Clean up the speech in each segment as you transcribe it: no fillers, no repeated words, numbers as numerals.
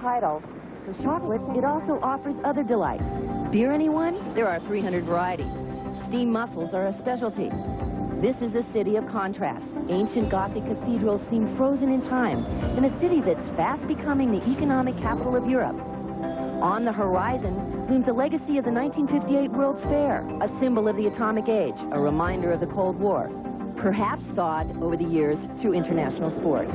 title. For chocolates, it also offers other delights. Beer, anyone? There are 300 varieties. Steam mussels are a specialty. This is a city of contrasts. Ancient Gothic cathedrals seem frozen in time, in a city that's fast becoming the economic capital of Europe. On the horizon looms the legacy of the 1958 World's Fair, a symbol of the atomic age, a reminder of the Cold War, perhaps thawed over the years through international sports.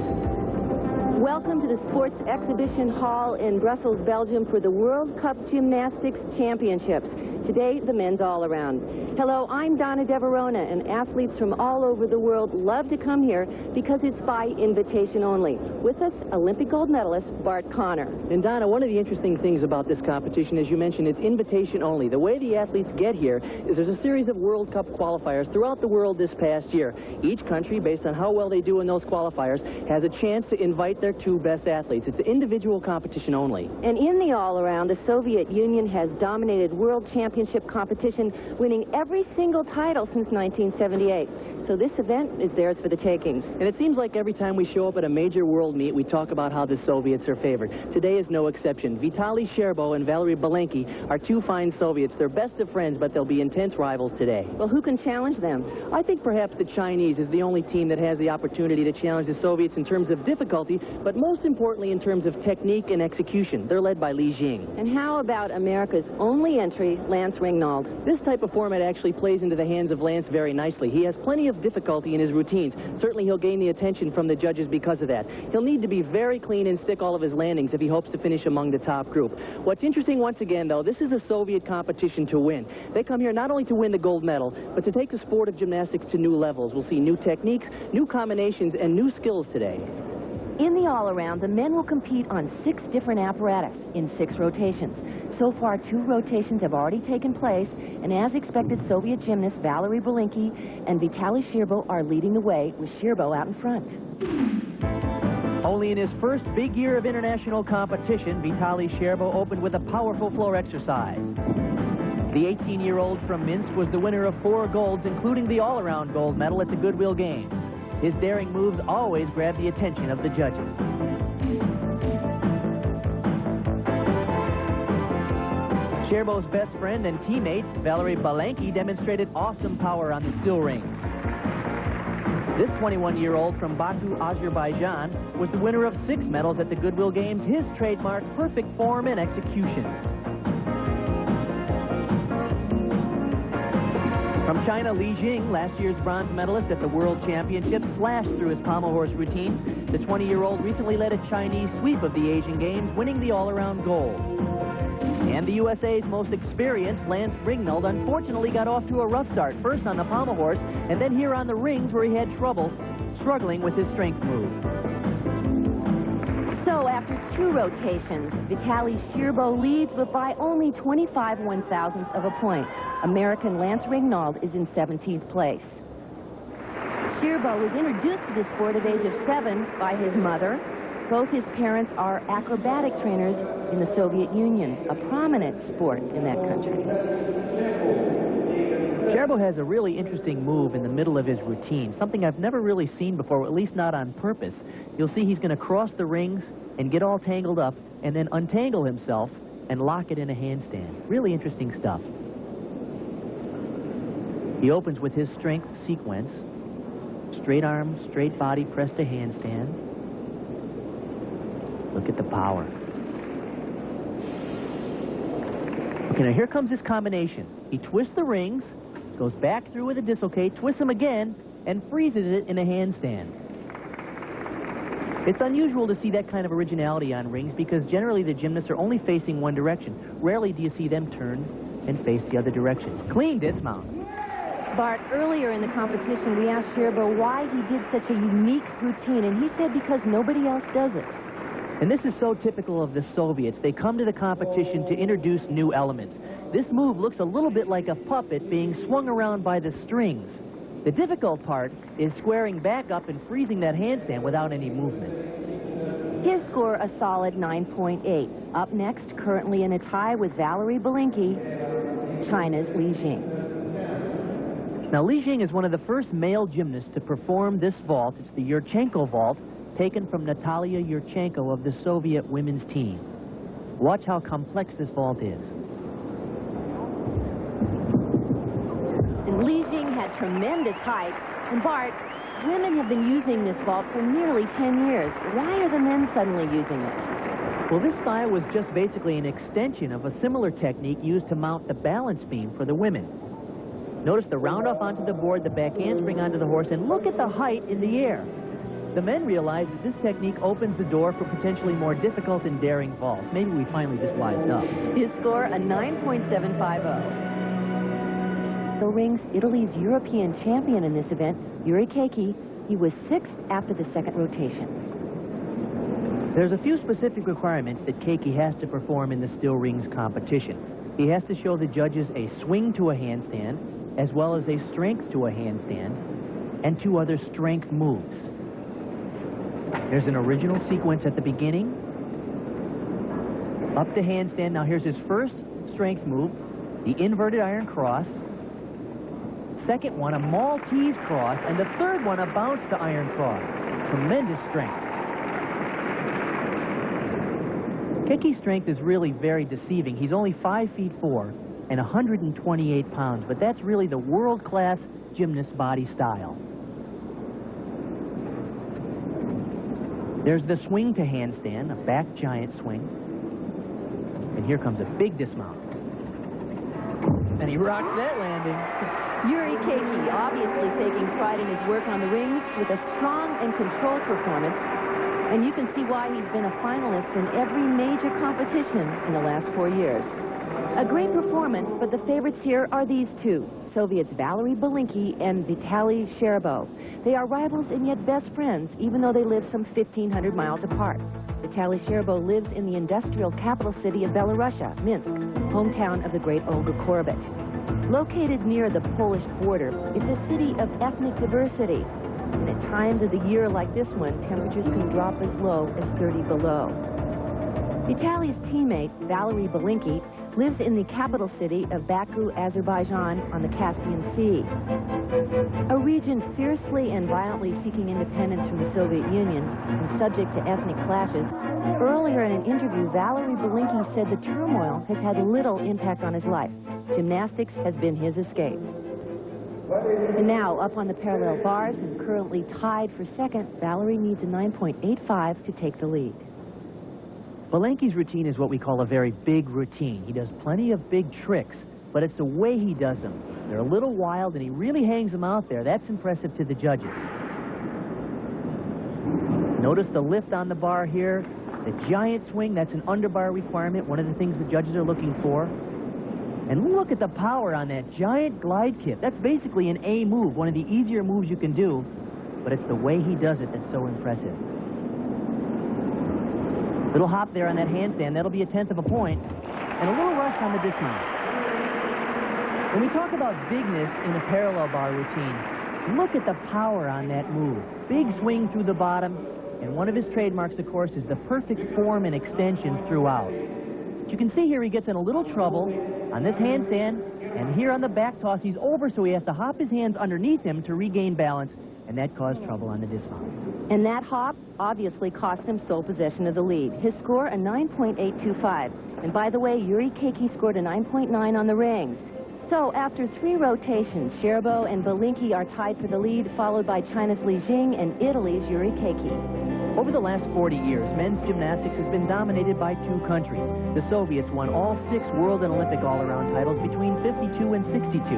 Welcome to the Sports Exhibition Hall in Brussels, Belgium for the World Cup Gymnastics Championships. Today, the men's all-around. Hello, I'm Donna DeVerona, and athletes from all over the world love to come here because it's by invitation only. With us, Olympic gold medalist Bart Connor. And Donna, one of the interesting things about this competition, as you mentioned, it's invitation only. The way the athletes get here is there's a series of World Cup qualifiers throughout the world this past year. Each country, based on how well they do in those qualifiers, has a chance to invite their two best athletes. It's an individual competition only. And in the all-around, the Soviet Union has dominated world championship competition, winning every single title since 1978. So this event is theirs for the taking. And it seems like every time we show up at a major world meet, we talk about how the Soviets are favored. Today is no exception. Vitaly Sherbo and Valery Belenki are two fine Soviets. They're best of friends, but they'll be intense rivals today. Well, who can challenge them? I think perhaps the Chinese is the only team that has the opportunity to challenge the Soviets in terms of difficulty, but most importantly in terms of technique and execution. They're led by Li Jing. And how about America's only entry, Lance Ringnauld? This type of format actually plays into the hands of Lance very nicely. He has plenty of difficulty in his routines. Certainly he'll gain the attention from the judges because of that. He'll need to be very clean and stick all of his landings if he hopes to finish among the top group. What's interesting once again, though, this is a Soviet competition to win. They come here not only to win the gold medal, but to take the sport of gymnastics to new levels. We'll see new techniques, new combinations, and new skills today. In the all-around, the men will compete on 6 different apparatus in 6 rotations. So far, 2 rotations have already taken place, and as expected, Soviet gymnasts Valery Belenki and Vitaly Sherbo are leading the way, with Sherbo out in front. Only in his first big year of international competition, Vitaly Sherbo opened with a powerful floor exercise. The 18-year-old from Minsk was the winner of 4 golds, including the all-around gold medal at the Goodwill Games. His daring moves always grab the attention of the judges. Sherbo's best friend and teammate, Valery Belenki, demonstrated awesome power on the still rings. This 21-year-old from Baku, Azerbaijan, was the winner of 6 medals at the Goodwill Games, his trademark perfect form and execution. From China, Li Jing, last year's bronze medalist at the World Championships, slashed through his pommel horse routine. The 20-year-old recently led a Chinese sweep of the Asian Games, winning the all-around gold. And the USA's most experienced, Lance Ringnauld, unfortunately got off to a rough start, first on the pommel horse, and then here on the rings where he had trouble struggling with his strength move. So after 2 rotations, Vitaly Sherbo leads, but by only 25 1/1000ths of a point. American Lance Ringnauld is in 17th place. Sherbo was introduced to the sport at age of 7 by his mother. Both his parents are acrobatic trainers in the Soviet Union, a prominent sport in that country. Sherbo has a really interesting move in the middle of his routine, something I've never really seen before, at least not on purpose. You'll see he's going to cross the rings and get all tangled up and then untangle himself and lock it in a handstand. Really interesting stuff. He opens with his strength sequence. Straight arm, straight body, press to handstand. Look at the power. Okay, now here comes his combination. He twists the rings, goes back through with a dislocate, twists them again, and freezes it in a handstand. It's unusual to see that kind of originality on rings because generally the gymnasts are only facing one direction. Rarely do you see them turn and face the other direction. Clean dismount. Bart, earlier in the competition, we asked Sherbo why he did such a unique routine, and he said because nobody else does it. And this is so typical of the Soviets. They come to the competition to introduce new elements. This move looks a little bit like a puppet being swung around by the strings. The difficult part is squaring back up and freezing that handstand without any movement. His score, a solid 9.8. Up next, currently in a tie with Valery Belenki, China's Li Jing. Now, Li Jing is one of the first male gymnasts to perform this vault. It's the Yurchenko vault, taken from Natalia Yurchenko of the Soviet women's team. Watch how complex this vault is. And Li Jing had tremendous height. And Bart, women have been using this vault for nearly 10 years. Why are the men suddenly using it? Well, this style was just basically an extension of a similar technique used to mount the balance beam for the women. Notice the round-off onto the board, the back handspring onto the horse, and look at the height in the air. The men realize that this technique opens the door for potentially more difficult and daring vaults. Maybe we finally just wised up. His score, a 9.750. So rings Italy's European champion in this event, Yuri Keiki. He was 6th after the second rotation. There's a few specific requirements that Keiki has to perform in the still rings competition. He has to show the judges a swing to a handstand, as well as a strength to a handstand, and 2 other strength moves. There's an original sequence at the beginning. Up to handstand. Now here's his first strength move, the inverted iron cross. Second one, a Maltese cross, and the third one, a bounce to iron cross. Tremendous strength. Keiki's strength is really very deceiving. He's only 5 feet 4 and 128 pounds, but that's really the world-class gymnast body style. There's the swing to handstand, a back giant swing. And here comes a big dismount. And he rocks that landing. Yuri Keiki obviously taking pride in his work on the rings with a strong and controlled performance. And you can see why he's been a finalist in every major competition in the last 4 years. A great performance, but the favorites here are these two, Soviets Valery Belinky and Vitaly Sherbo. They are rivals and yet best friends, even though they live some 1,500 miles apart. Vitaly Sherbo lives in the industrial capital city of Belarusia, Minsk, hometown of the great Olga Korbut. Located near the Polish border, it's a city of ethnic diversity. And at times of the year like this one, temperatures can drop as low as 30 below. Vitaly's teammate, Valery Belinky, lives in the capital city of Baku, Azerbaijan, on the Caspian Sea. A region fiercely and violently seeking independence from the Soviet Union and subject to ethnic clashes. Earlier in an interview, Valery Belinky said the turmoil has had little impact on his life. Gymnastics has been his escape. And now, up on the parallel bars and currently tied for second, Valery needs a 9.85 to take the lead. Belinky's routine is what we call a very big routine. He does plenty of big tricks, but it's the way he does them. They're a little wild, and he really hangs them out there. That's impressive to the judges. Notice the lift on the bar here, the giant swing. That's an underbar requirement, one of the things the judges are looking for. And look at the power on that giant glide kick. That's basically an A move, one of the easier moves you can do, but it's the way he does it that's so impressive. Little hop there on that handstand. That'll be a 1/10 of a point. And a little rush on the dismount. When we talk about bigness in a parallel bar routine, look at the power on that move. Big swing through the bottom. And one of his trademarks, of course, is the perfect form and extension throughout. But you can see here he gets in a little trouble on this handstand. And here on the back toss, he's over, so he has to hop his hands underneath him to regain balance. And that caused trouble on the dismount. And that hop obviously cost him sole possession of the lead. His score, a 9.825. And by the way, Yuri Keiki scored a 9.9 on the rings. So after 3 rotations, Sherbo and Belinky are tied for the lead, followed by China's Li Jing and Italy's Yuri Keiki. Over the last 40 years, men's gymnastics has been dominated by 2 countries. The Soviets won all 6 world and Olympic all-around titles between 52 and 62.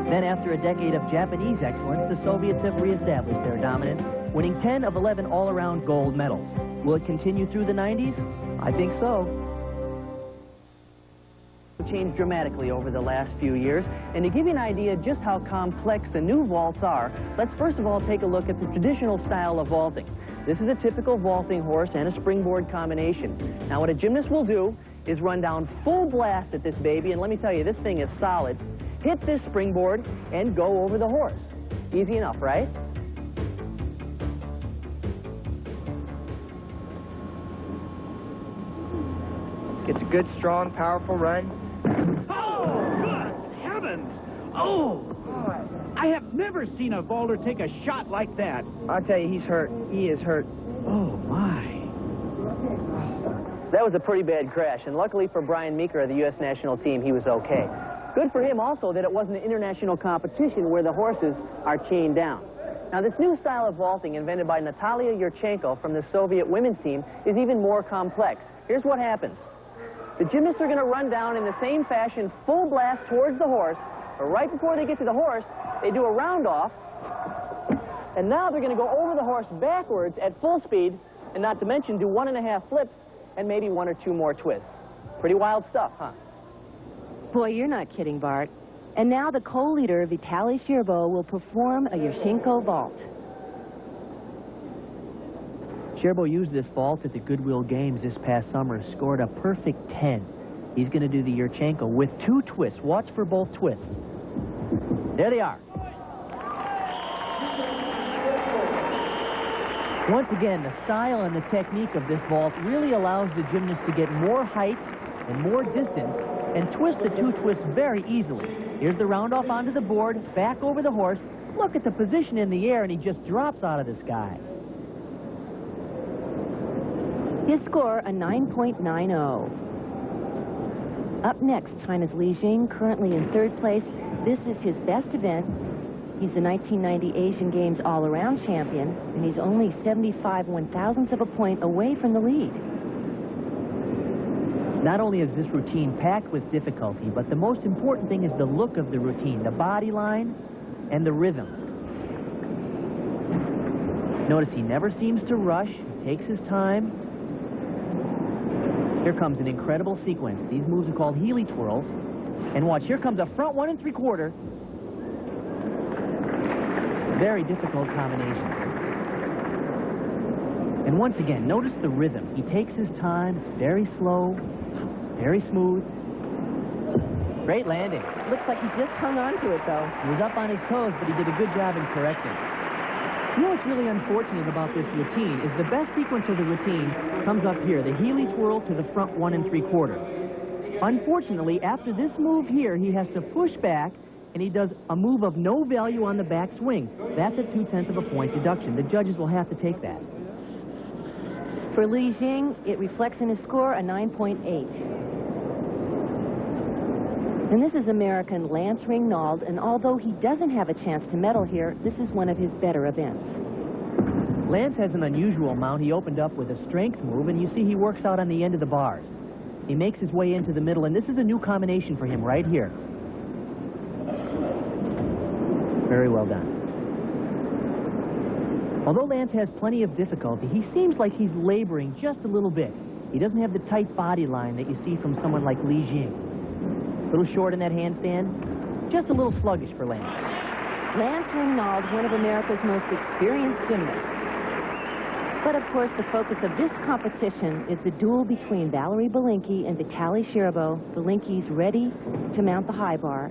Then after a decade of Japanese excellence, the Soviets have reestablished their dominance, winning 10 of 11 all-around gold medals. Will it continue through the 90s? I think so. Changed dramatically over the last few years, and to give you an idea just how complex the new vaults are, let's first of all take a look at the traditional style of vaulting. This is a typical vaulting horse and a springboard combination. Now what a gymnast will do is run down full blast at this baby, and let me tell you, this thing is solid. Hit this springboard and go over the horse. Easy enough, right? Gets a good, strong, powerful run. Oh, good heavens! Oh, I have never seen a vaulter take a shot like that. I'll tell you, he's hurt. He is hurt. Oh, my. That was a pretty bad crash, and luckily for Brian Meeker of the U.S. national team, he was okay. Good for him also that it wasn't an international competition where the horses are chained down. Now, this new style of vaulting invented by Natalia Yurchenko from the Soviet women's team is even more complex. Here's what happens. The gymnasts are going to run down in the same fashion, full blast towards the horse, but right before they get to the horse, they do a round off, and now they're going to go over the horse backwards at full speed, and not to mention do 1.5 flips and maybe 1 or 2 more twists. Pretty wild stuff, huh? Boy, you're not kidding, Bart. And now the co-leader, Vitaly Sherbo, will perform a Yurchenko vault. Sherbo used this vault at the Goodwill Games this past summer, scored a perfect 10. He's going to do the Yurchenko with 2 twists. Watch for both twists. There they are. Once again, the style and the technique of this vault really allows the gymnast to get more height and more distance and twist the 2 twists very easily. Here's the round off onto the board, back over the horse. Look at the position in the air, and he just drops out of the sky. His score, a 9.90. Up next, China's Li Jing, currently in 3rd place. This is his best event. He's the 1990 Asian Games all-around champion, and he's only 75 1/1000ths of a point away from the lead. Not only is this routine packed with difficulty, but the most important thing is the look of the routine, the body line and the rhythm. Notice he never seems to rush, he takes his time. Here comes an incredible sequence. These moves are called Healy twirls. And watch, here comes a front 1 3/4. Very difficult combination. And once again, notice the rhythm. He takes his time, it's very slow, very smooth. Great landing. Looks like he just hung on to it, though. He was up on his toes, but he did a good job in correcting. You know what's really unfortunate about this routine is the best sequence of the routine comes up here, the Healy twirl to the front 1 3/4. Unfortunately, after this move here, he has to push back, and he does a move of no value on the back swing. That's a 0.2 of a point deduction. The judges will have to take that. For Li Jing, it reflects in his score, a 9.8. And this is American Lance Ringnauld, and although he doesn't have a chance to medal here, this is one of his better events. Lance has an unusual mount. He opened up with a strength move, and you see he works out on the end of the bars. He makes his way into the middle, and this is a new combination for him right here. Very well done. Although Lance has plenty of difficulty, he seems like he's laboring just a little bit. He doesn't have the tight body line that you see from someone like Li Jing. A little short in that handstand, just a little sluggish for Lance. Lance Ringnauld, one of America's most experienced gymnasts. But of course, the focus of this competition is the duel between Valerie Belinkie and Vitaly Sherbo. Belinkie's ready to mount the high bar.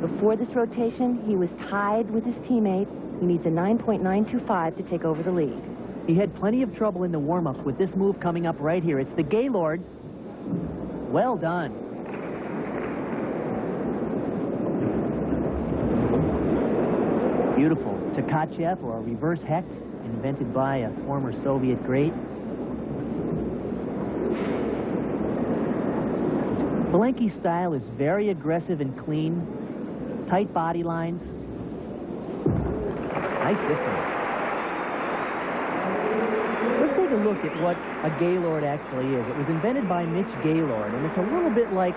Before this rotation, he was tied with his teammate. He needs a 9.925 to take over the lead. He had plenty of trouble in the warm-ups with this move coming up right here. It's the Gaylord. Well done. Beautiful. Tkachev, or a reverse hex, invented by a former Soviet great. Belinkie's style is very aggressive and clean. Tight body lines. Nice distance. Let's take a look at what a Gaylord actually is. It was invented by Mitch Gaylord, and it's a little bit like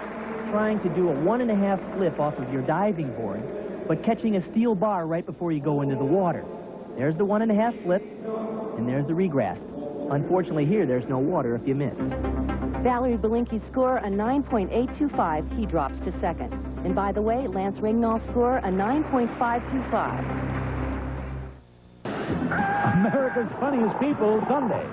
trying to do a 1.5 flip off of your diving board, but catching a steel bar right before you go into the water. There's the 1.5 flip, and there's the regrasp. Unfortunately here, there's no water if you miss. Valerie Belinkie's score, a 9.825. He drops to 2nd. And by the way, Lance Ringnald's score, a 9.525. America's Funniest People Sunday.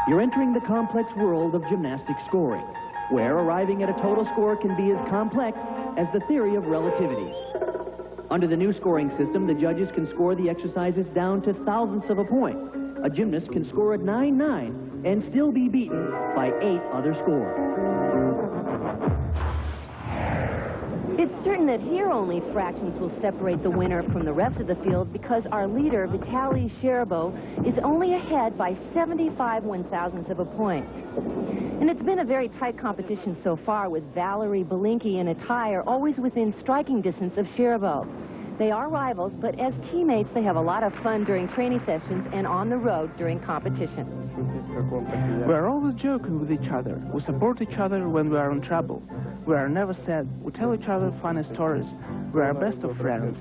You're entering the complex world of gymnastic scoring, where arriving at a total score can be as complex as the theory of relativity. Under the new scoring system, the judges can score the exercises down to thousandths of a point. A gymnast can score at 9.9 and still be beaten by 8 other scores. It's certain that here only fractions will separate the winner from the rest of the field because our leader, Vitaly Sherbo, is only ahead by 75 one-thousandths of a point. And it's been a very tight competition so far, with Valery Belinky and Attire always within striking distance of Sherbo. They are rivals, but as teammates, they have a lot of fun during training sessions and on the road during competition. We are always joking with each other. We support each other when we are in trouble. We are never sad. We tell each other funny stories. We are best of friends.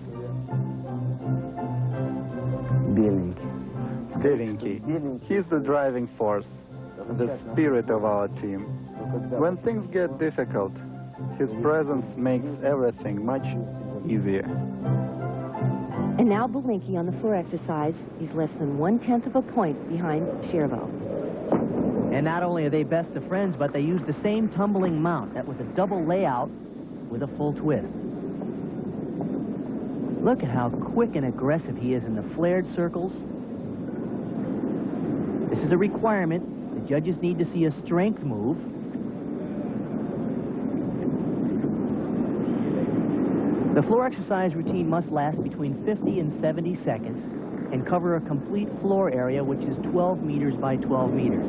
Belinky. He's the driving force, the spirit of our team. When things get difficult, his presence makes everything much easier. And now Belinky on the floor exercise. He's less than 1/10 of a point behind Sherbo. And not only are they best of friends, but they use the same tumbling mount. That was a double layout with a full twist. Look at how quick and aggressive he is in the flared circles. This is a requirement. The judges need to see a strength move. The floor exercise routine must last between 50 and 70 seconds and cover a complete floor area, which is 12 meters by 12 meters.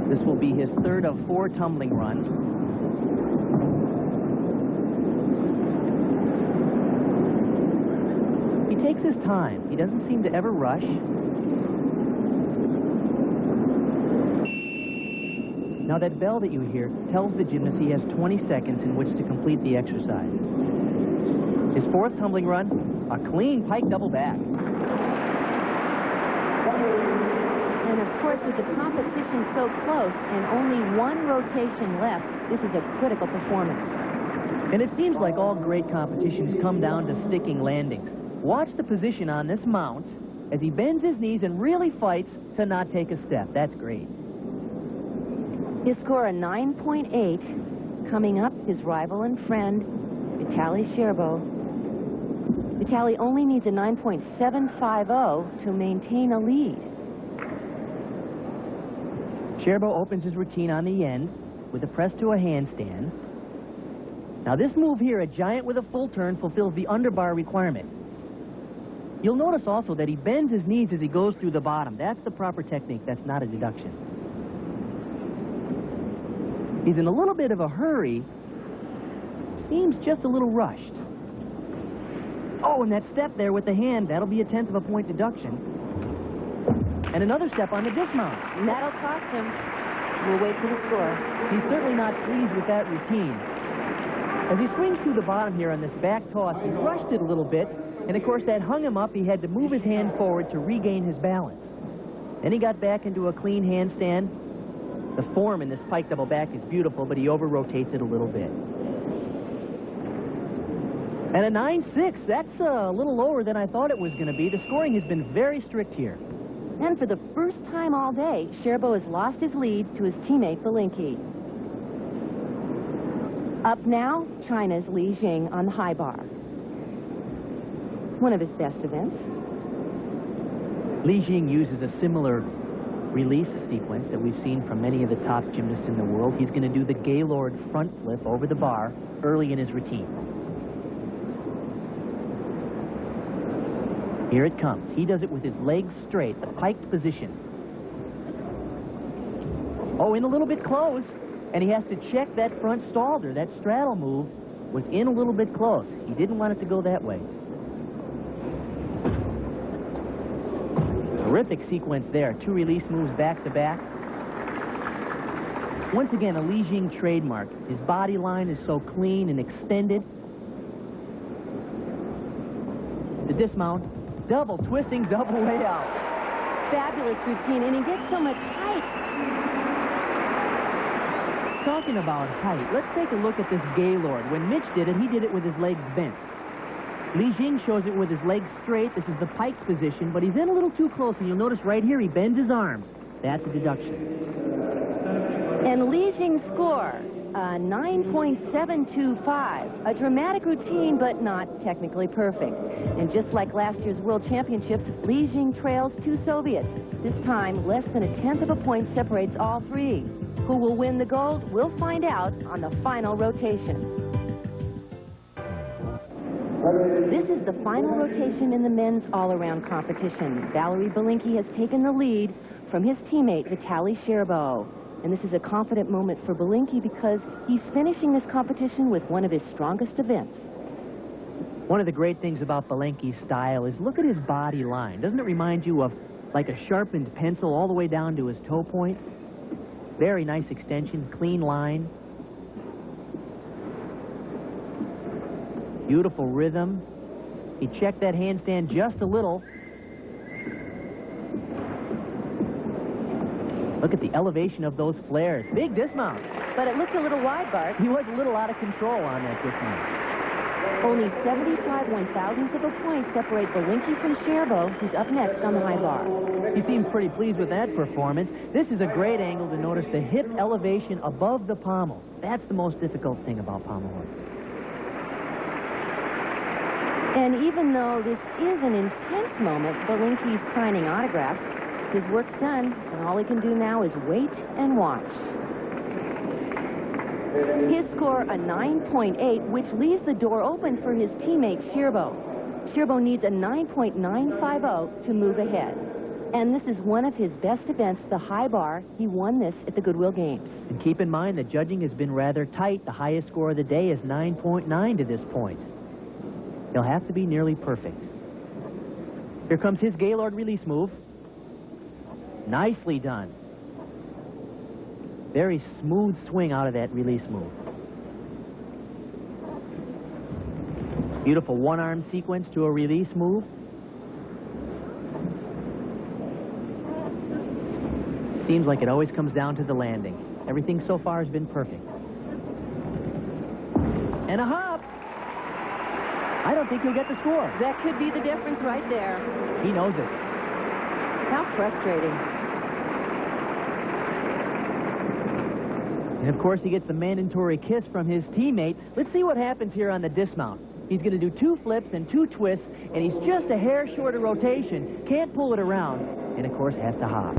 This will be his third of 4 tumbling runs. He takes his time. He doesn't seem to ever rush. Now, that bell that you hear tells the gymnast he has 20 seconds in which to complete the exercise. His 4th tumbling run, a clean pike double back. And of course, with the competition so close and only 1 rotation left, this is a critical performance. And it seems like all great competitions come down to sticking landings. Watch the position on this mount as he bends his knees and really fights to not take a step. That's great. His score, a 9.8. Coming up, his rival and friend, Vitaly Sherbo. Vitaly only needs a 9.750 to maintain a lead. Sherbo opens his routine on the end with a press to a handstand. Now, this move here, a giant with a full turn, fulfills the underbar requirement. You'll notice also that he bends his knees as he goes through the bottom. That's the proper technique. That's not a deduction. He's in a little bit of a hurry. Seems just a little rushed. Oh, and that step there with the hand, that'll be a 1/10 of a point deduction. And another step on the dismount. And that'll cost him. We'll wait for the score. He's certainly not pleased with that routine. As he swings through the bottom here on this back toss, he rushed it a little bit, and of course that hung him up. He had to move his hand forward to regain his balance. Then he got back into a clean handstand. The form in this pike double back is beautiful, but he over-rotates it a little bit. And a 9.6, that's a little lower than I thought it was going to be. The scoring has been very strict here. And for the first time all day, Sherbo has lost his lead to his teammate Belinky. Up now, China's Li Jing on the high bar. One of his best events. Li Jing uses a similar release sequence that we've seen from many of the top gymnasts in the world. He's going to do the Gaylord front flip over the bar early in his routine. Here it comes. He does it with his legs straight, the piked position. Oh, in a little bit close. And he has to check that front stalder. That straddle move was in a little bit close. He didn't want it to go that way. Terrific sequence there. 2 release moves back to back. Once again, a Li Jing trademark. His body line is so clean and extended. The dismount. Double twisting, double way out. Fabulous routine, and he gets so much height. Talking about height, let's take a look at this Gaylord. When Mitch did it, he did it with his legs bent. Li Jing shows it with his legs straight. This is the pike position, but he's in a little too close, and you'll notice right here he bends his arms. That's a deduction. And Li Jing's score, 9.725. A dramatic routine, but not technically perfect. And just like last year's World Championships, Li Jing trails 2 Soviets. This time, less than a 1/10 of a point separates all 3. Who will win the gold? We'll find out on the final rotation. This is the final rotation in the men's all-around competition. Valery Belinkie has taken the lead from his teammate, Vitaly Scherbo. And this is a confident moment for Belinkie because he's finishing this competition with one of his strongest events. One of the great things about Belinkie's style is look at his body line. Doesn't it remind you of like a sharpened pencil all the way down to his toe point? Very nice extension, clean line. Beautiful rhythm. He checked that handstand just a little. Look at the elevation of those flares. Big dismount. But it looked a little wide, Bart. He was a little out of control on that dismount. Only 75 one-thousandths of a point separate Belinkie from Scherbo, who's up next on the high bar. He seems pretty pleased with that performance. This is a great angle to notice the hip elevation above the pommel. That's the most difficult thing about pommel horse. And even though this is an intense moment, Belinkie's signing autographs, his work's done, and all he can do now is wait and watch. His score, a 9.8, which leaves the door open for his teammate Scherbo. Scherbo needs a 9.950 to move ahead. And this is one of his best events, the high bar. He won this at the Goodwill Games. And keep in mind that judging has been rather tight. The highest score of the day is 9.9 to this point. He'll have to be nearly perfect. Here comes his Gaylord release move. Nicely done. Very smooth swing out of that release move. Beautiful one-arm sequence to a release move. Seems like it always comes down to the landing. Everything so far has been perfect. And a hop. I don't think he'll get the score. That could be the difference right there. He knows it. How frustrating. And of course, he gets the mandatory kiss from his teammate. Let's see what happens here on the dismount. He's going to do 2 flips and 2 twists, and he's just a hair short of rotation. Can't pull it around, and of course has to hop.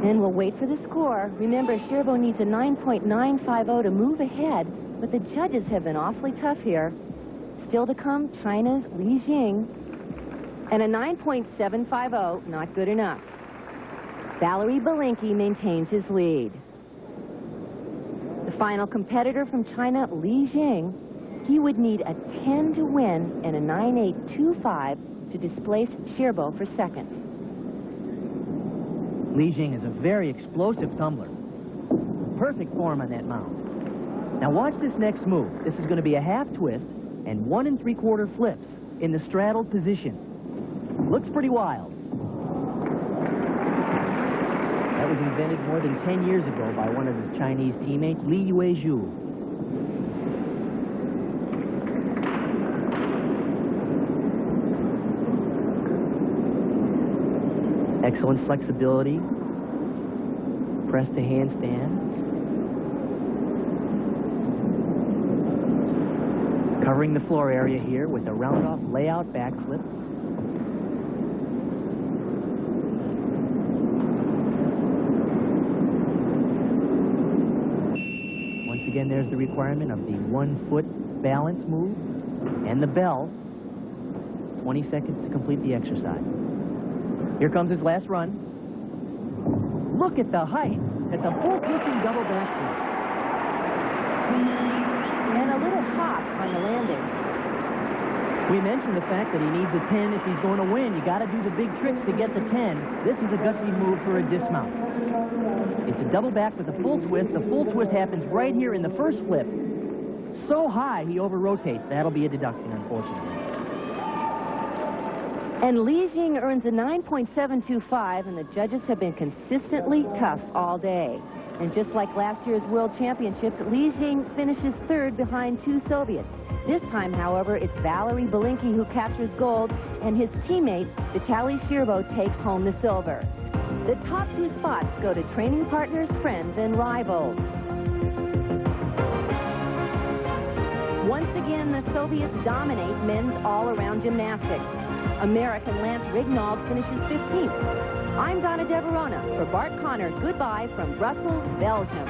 And we'll wait for the score. Remember, Scherbo needs a 9.950 to move ahead, but the judges have been awfully tough here. Still to come, China's Li Jing. And a 9.750, not good enough. Valery Belinkie maintains his lead. The final competitor from China, Li Jing, he would need a 10 to win and a 9.825 to displace Scherbo for second. Li Jing is a very explosive tumbler. Perfect form on that mount. Now watch this next move. This is going to be a half twist and 1 3/4 flips in the straddled position. Looks pretty wild. That was invented more than 10 years ago by one of his Chinese teammates, Li Yuezhu. Excellent flexibility. Press to handstand. Covering the floor area here with a round-off layout backflip. Once again, there's the requirement of the 1-foot balance move and the bell. 20 seconds to complete the exercise. Here comes his last run. Look at the height. It's a full pitching double backflip. And a little hop on the landing. We mentioned the fact that he needs a 10 if he's going to win. You got to do the big tricks to get the 10. This is a gutsy move for a dismount. It's a double back with a full twist. The full twist happens right here in the first flip. So high, he over-rotates. That'll be a deduction, unfortunately. And Li Jing earns a 9.725, and the judges have been consistently tough all day. And just like last year's World Championships, Li Jing finishes third behind 2 Soviets. This time, however, it's Valery Belinkie who captures gold, and his teammate, Vitaly Scherbo, takes home the silver. The top 2 spots go to training partners, friends, and rivals. Once again, the Soviets dominate men's all-around gymnastics. American Lance Rignald finishes 15th. I'm Donna Deverona. For Bart Connor, goodbye from Brussels, Belgium.